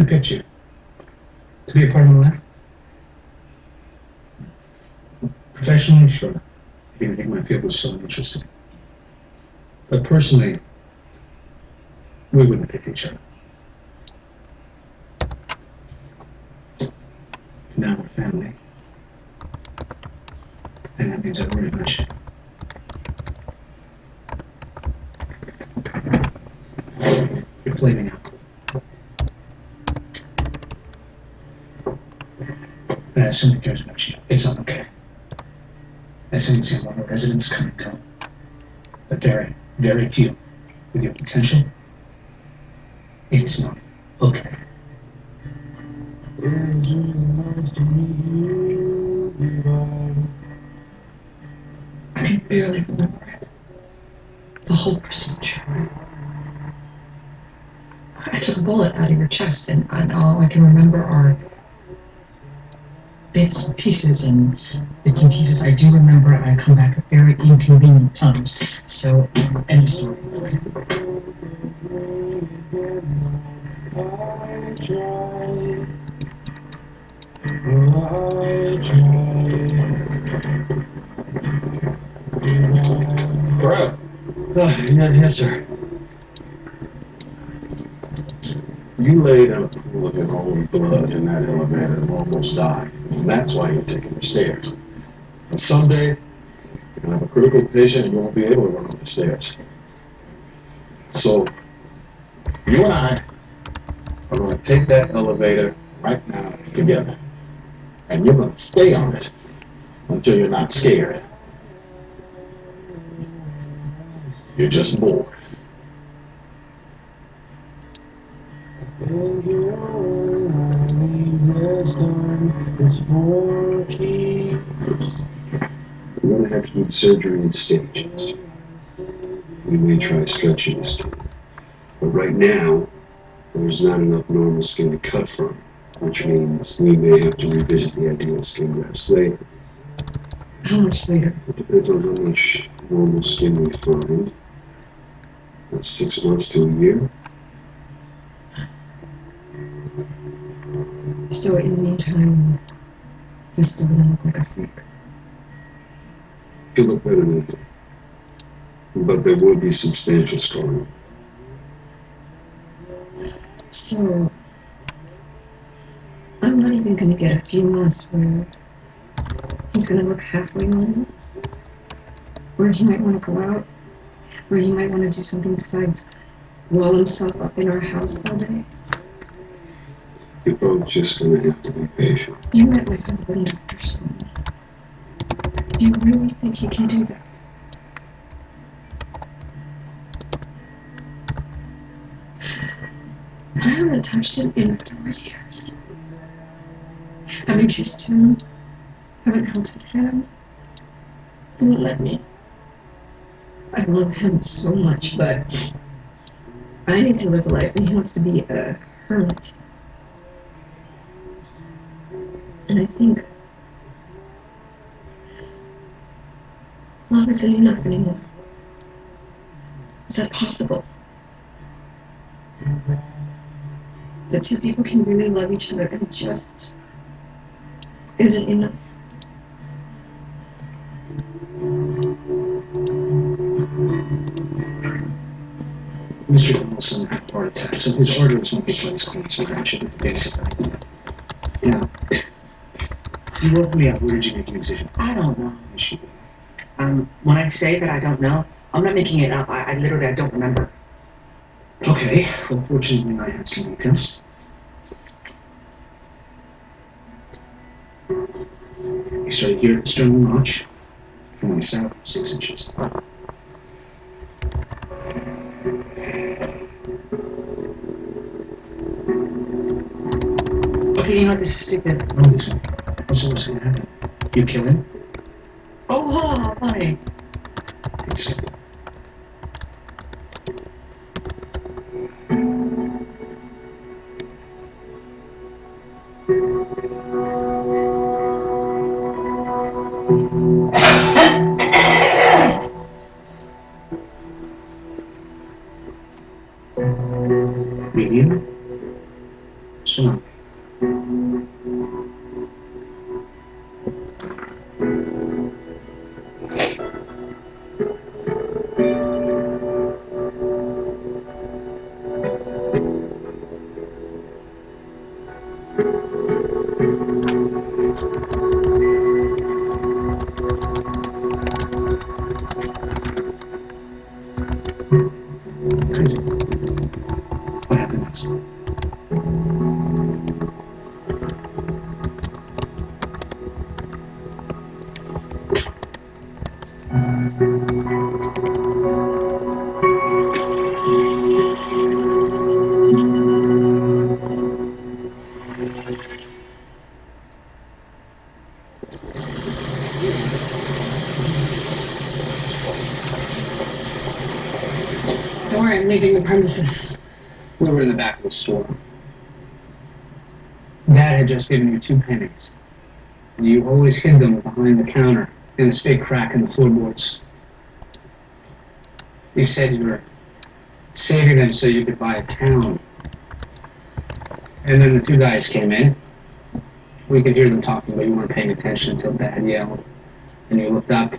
picked you to be a part of my life. Professionally, sure. I didn't think my field was so interesting. But personally, we wouldn't have picked each other. Now we're family. And that means I worry about you. You're flaming out. And I assume he cares about you. It's not okay. I assume he's one of our residents come and go. But very, very few with your potential. It is not okay. I can barely remember it. The whole procedure. I took a bullet out of your chest, and all I can remember are bits and pieces, I do remember I come back at very inconvenient times. So, end of story. Okay. Correct. Yes, sir. You laid in a pool of your own blood in that elevator and almost died. And that's why you're taking the stairs. And someday, you're going to have a critical patient and you won't be able to run up the stairs. So, you and I are going to take that elevator right now together. And you're going to stay on it until you're not scared. You're just bored. We're going to have to do the surgery in stages. We may try stretching the skin. But right now, there's not enough normal skin to cut from, which means we may have to revisit the idea of skin grafts later. How much later? It depends on how much normal skin we find. That's 6 months to a year. So in the meantime, he's still gonna look like a freak. He'll look better than that. But there will be substantial scarring. So, I'm not even gonna get a few months where he's gonna look halfway normal, where he might want to go out, where he might want to do something besides wall himself up in our house all day. You're both just going to have to be patient. You met my husband, Dr. Stone. Do you really think he can do that? I haven't touched him in 4 years. Haven't kissed him. Haven't held his hand. He won't let me. I love him so much, but I need to live a life, and he wants to be a hermit. And I think love isn't enough anymore. Is that possible? That two people can really love each other and it just isn't enough. Mr. Wilson had a heart attack, so his arteries won't be quite as clean as we mentioned at the basic. Yeah. You woke me up. Where did you make the incision? I don't know. When I say that I don't know, I'm not making it up. I literally don't remember. Okay. Well, fortunately, I have some details. You started here at the sternum notch, and went south 6 inches. Okay, you know what? This is stupid. No, listen. What's going to happen? You kill him? Oh, fine. It's medium, Shalom. What happened next? Don't worry, I'm leaving the premises. We were in the back of the store. Dad had just given you 2 pennies. You always hid them behind the counter in this big crack in the floorboards. He said you were saving them so you could buy a town. And then the 2 guys came in. We could hear them talking, but you weren't paying attention until Dad yelled. And you looked up.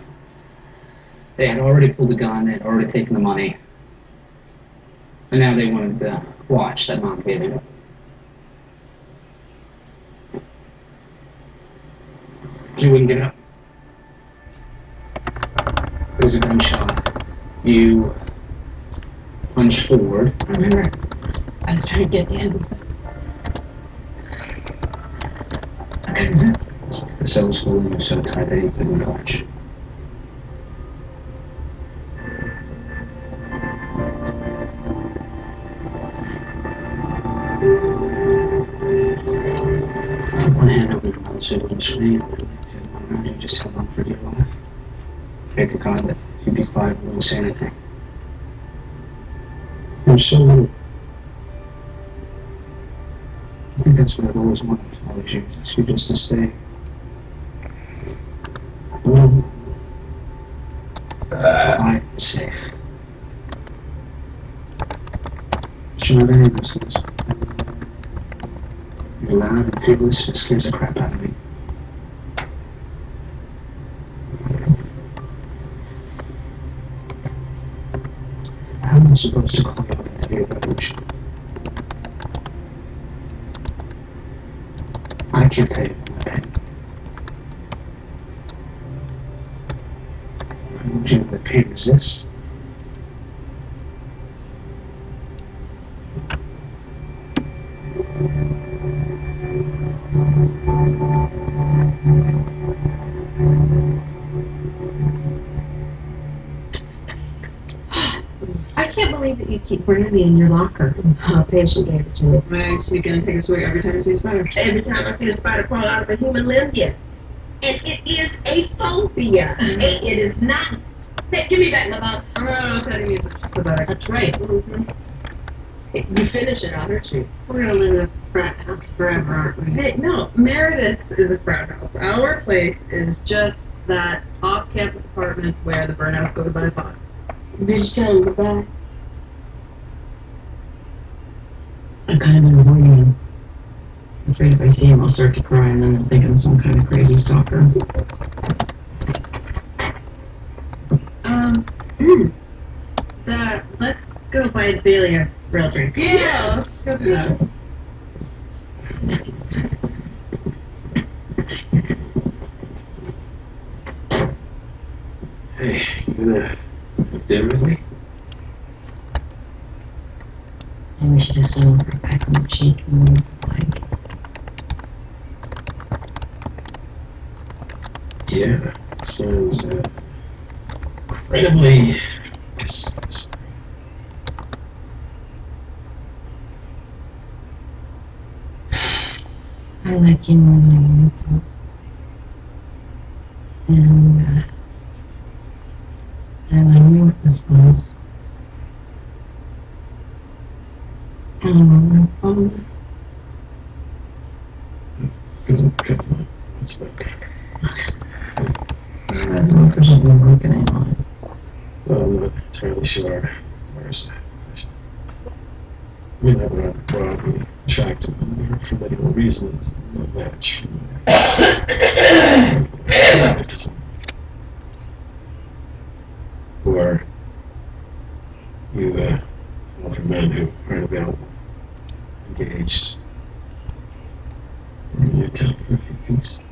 They had already pulled a gun, they had already taken the money. And now they wanted the watch that Mom gave you. You wouldn't get up. There was a gunshot. You punched forward. I remember, I was trying to get in. I couldn't move. The cell was holding you so tight that you couldn't budge. I want to hand over your mother's siblings for me. You just held on for dear life. Pray to God that you'd be quiet and wouldn't say anything. You're so little. I think that's what I've always wanted all these years, is you just to stay. Alone. Quiet and safe. But you're not any of those things. You're loud and fearless, it scares the crap out of me. How am I supposed to call you on the day of revolution? I can't tell you about my pain. I don't know what pain is this. I can't believe that you keep brandy in your locker. A patient gave it to me. Right, so you're gonna take us away every time you see a spider. Every time I see a spider crawl out of a human limb, yes. And it is a phobia. And it is not. Hey, give me back my bottle. I'm gonna tell you music. That's right. You finish it, I'll hurt you. We're gonna live in a frat house forever, aren't we? Hey, no, Meredith's is a frat house. Our place is just that off-campus apartment where the burnouts go to buy pot. Did you tell him goodbye? I'm kind of been avoiding him. I'm afraid if I see him, I'll start to cry, and then they'll think I'm some kind of crazy stalker. Let's go buy Bailey a real drink. Yeah, let's go do that. Hey, you gonna have dinner with me? Maybe we should just settle for a peck on the cheek and then like. Yeah, sounds incredibly satisfying. I like you more than I wanted to. And I knew what this was. And I promise. Come on, it's okay. That's more presently broken, I honest. Well, I'm not entirely sure where's that profession. I mean, I've probably attractive and for medical reasons, no match for magnetism. Or you fall for men who aren't available, engaged, in your town for a few weeks.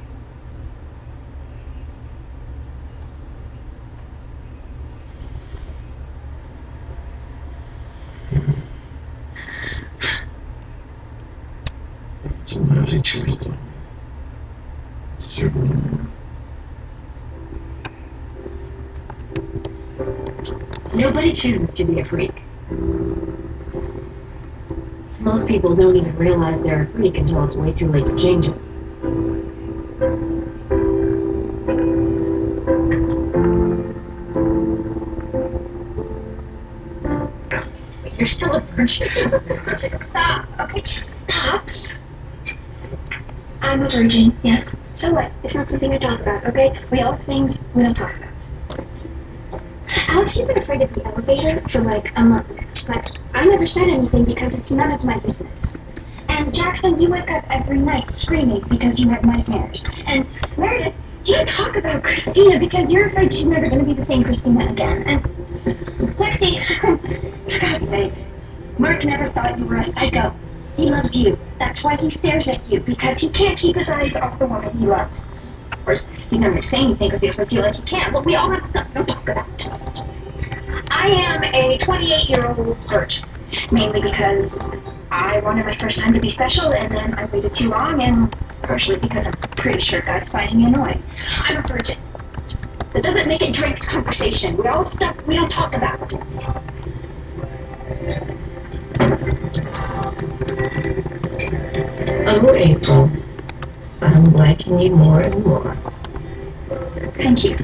Some lousy choices on me. Certainly. Nobody chooses to be a freak. Most people don't even realize they're a freak until it's way too late to change it. You're still a virgin. Stop. Okay, just stop. I'm a virgin, yes. So what? It's not something I talk about, okay? We all have things we don't talk about. Alex, you've been afraid of the elevator for like a month. But I never said anything because it's none of my business. And Jackson, you wake up every night screaming because you have nightmares. And Meredith, you don't talk about Christina because you're afraid she's never going to be the same Christina again. And Lexi, for God's sake, Mark never thought you were a psycho. He loves you. That's why he stares at you, because he can't keep his eyes off the woman he loves. Of course, he's never going to say anything because he doesn't feel like he can, but we all have stuff to talk about. I am a 28-year-old virgin, mainly because I wanted my first time to be special, and then I waited too long, and partially because I'm pretty sure guys find me annoying. I'm a virgin. That doesn't make it Drake's conversation. We all have stuff we don't talk about. Oh, April, I'm liking you more and more. Thank you.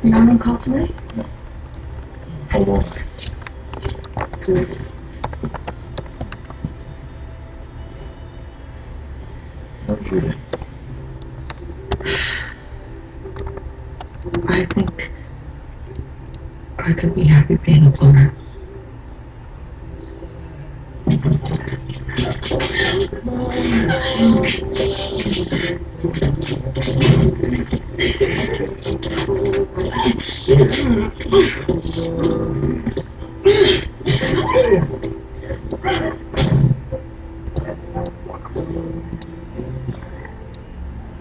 You're not on call tonight? I won't. Good. How's your day? I think I could be happy being a plumber. We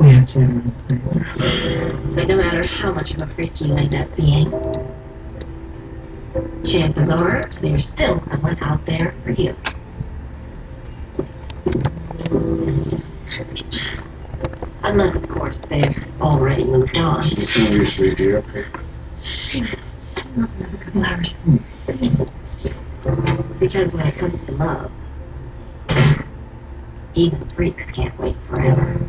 have to have another place. But no matter how much of a freak you end up being, chances are there's still someone out there for you. Unless, of course, they've already moved on. It's only 3 dear. A couple hours. Because when it comes to love, even freaks can't wait forever.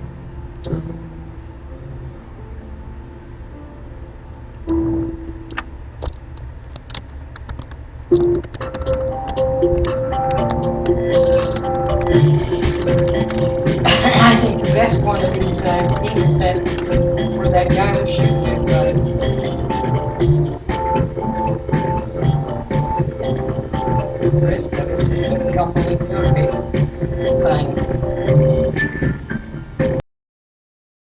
I think the best one of these bags, even better, where that guy was shooting